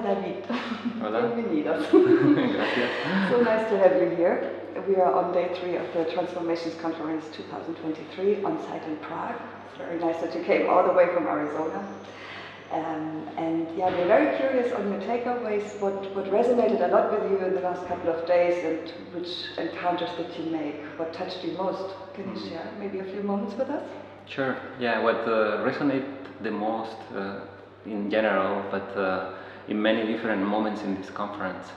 David. Hola. Bienvenidos. Gracias. So nice to have you here. We are on day 3 of the Transformations Conference 2023 on site in Prague. It's very nice that you came all the way from Arizona. And yeah, we're very curious on your takeaways, what resonated a lot with you in the last couple of days and which encounters that you make, what touched you most. Can you share maybe a few moments with us? Sure. Yeah, what resonated the most in general, but in many different moments in this conference,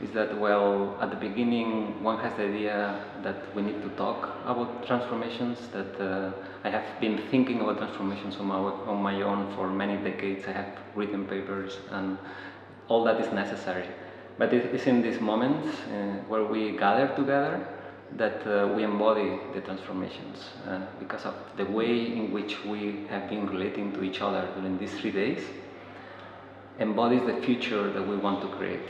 is that, well, at the beginning one has the idea that we need to talk about transformations, that I have been thinking about transformations on my own for many decades. I have written papers and all that is necessary. But it is in these moments where we gather together that we embody the transformations because of the way in which we have been relating to each other during these 3 days embodies the future that we want to create.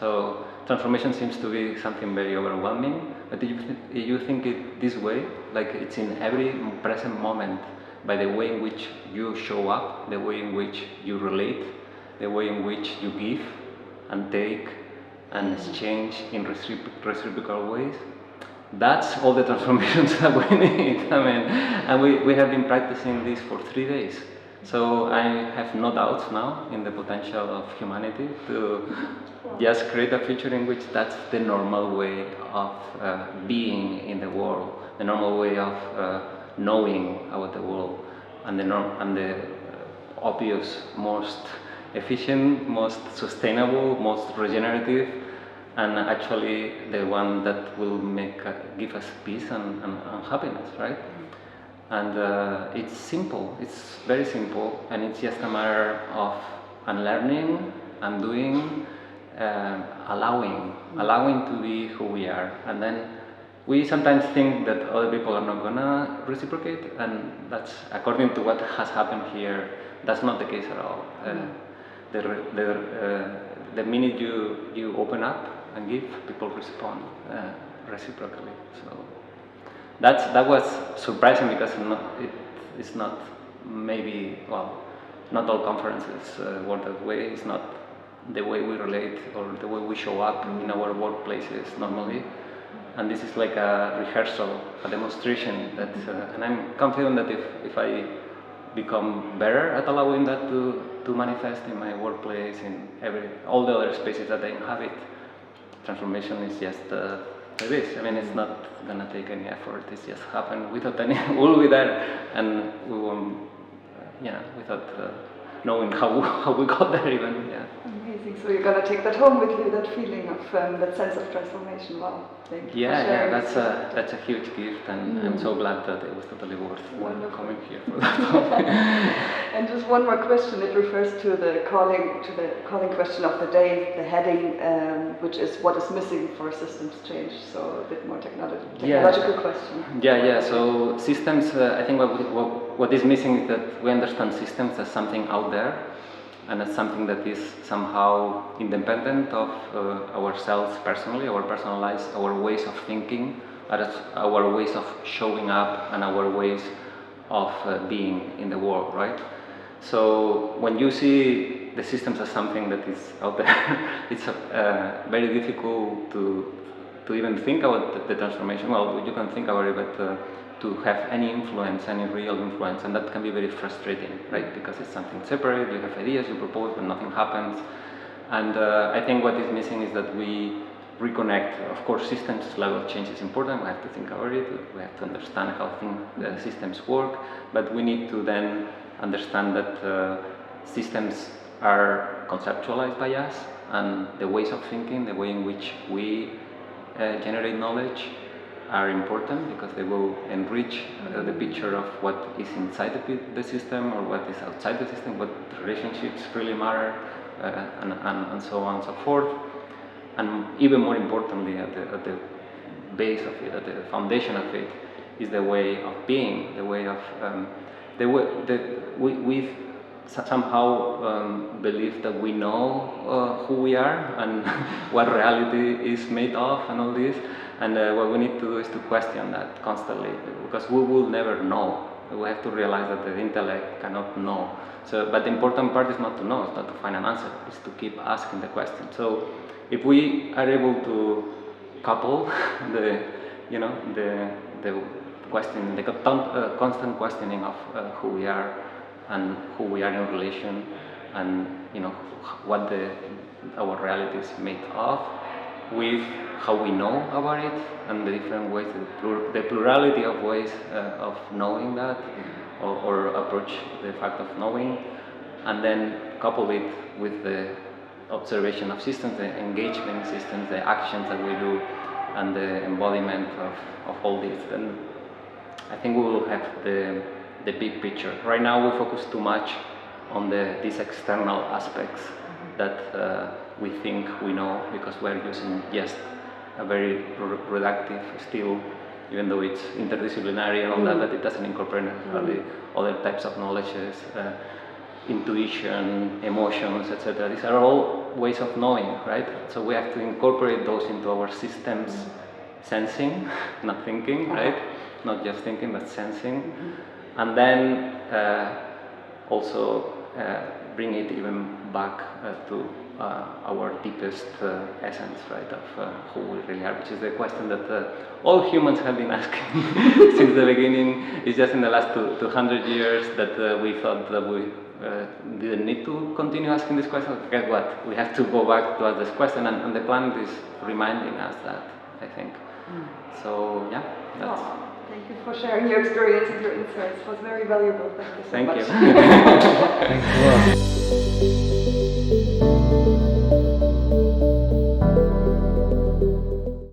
So transformation seems to be something very overwhelming, but if you think it this way, like it's in every present moment, by the way in which you show up, the way in which you relate, the way in which you give and take and exchange in reciprocal ways, that's all the transformations that we need. I mean, and we have been practicing this for 3 days. So I have no doubts now in the potential of humanity to just create a future in which that's the normal way of being in the world, the normal way of knowing about the world, and the obvious, most efficient, most sustainable, most regenerative, and actually the one that will give us peace and happiness, right? And it's simple, it's very simple, and it's just a matter of unlearning, undoing, allowing to be who we are. And then we sometimes think that other people are not gonna reciprocate, and that's, according to what has happened here, that's not the case at all. The minute you open up and give, people respond reciprocally. So that was surprising because it's not maybe, well, not all conferences work that way. It's not the way we relate or the way we show up in our workplaces normally. And this is like a rehearsal, a demonstration that, and I'm confident that if I become better at allowing that to manifest in my workplace, in all the other spaces that I inhabit, transformation is just like this. I mean, it's not gonna take any effort. It's just happen without any. We'll be there, and we won't, without knowing how we got there even. Yeah. Amazing. So you're gonna take that home with you, that feeling of that sense of transformation. Wow. Thank you. Yeah. That's a huge gift, and I'm so glad that it was totally worth coming here for that. And just one more question. It refers to the calling question of the day, the heading, which is what is missing for systems change. So a bit more technological question. Yeah. So systems. I think what is missing is that we understand systems as something out there, and as something that is somehow independent of ourselves personally, our personal lives, our ways of thinking, our ways of showing up, and our ways of being in the world, right? So when you see the systems as something that is out there, it's very difficult to even think about the transformation. Well, you can think about it, but to have any influence, any real influence, and that can be very frustrating, right? Because it's something separate, you have ideas, you propose, but nothing happens. And I think what is missing is that we reconnect. Of course, systems level change is important, we have to think about it, we have to understand how the systems work, but we need to then understand that systems are conceptualized by us, and the ways of thinking, the way in which we generate knowledge are important because they will enrich the picture of what is inside the system or what is outside the system, what relationships really matter, and so on and so forth. And even more importantly, at the base of it, at the foundation of it, is the way of being, the way of we somehow believe that we know who we are and what reality is made of and all this, and what we need to do is to question that constantly, because we will never know We have to realize that the intellect cannot know. So, but the important part is not to know, it's not to find an answer, it's to keep asking the question. So if we are able to couple the, you know, the question, the constant questioning of who we are and who we are in relation, and you know what our reality is made of, with how we know about it and the different ways, the plurality of ways of knowing that, or approach the fact of knowing, and then couple it with the observation of systems, the engagement systems, the actions that we do, and the embodiment of all this, then I think we will have the big picture. Right now we focus too much on these external aspects that we think we know, because we're using just a very reductive still, even though it's interdisciplinary and all that, but it doesn't incorporate necessarily other types of knowledges, intuition, emotions, etc. These are all ways of knowing, right? So we have to incorporate those into our systems, sensing, not thinking, right? Not just thinking, but sensing, and then also bring it even back to our deepest essence, right, of who we really are, which is the question that all humans have been asking since the beginning. It's just in the last 200 years that we thought that we didn't need to continue asking this question. Guess what? We have to go back to ask this question, and the planet is reminding us that, I think. So, yeah, that's... Thank you for sharing your experience and your insights. It was very valuable. Thank you so much. Thank you. Thanks a lot.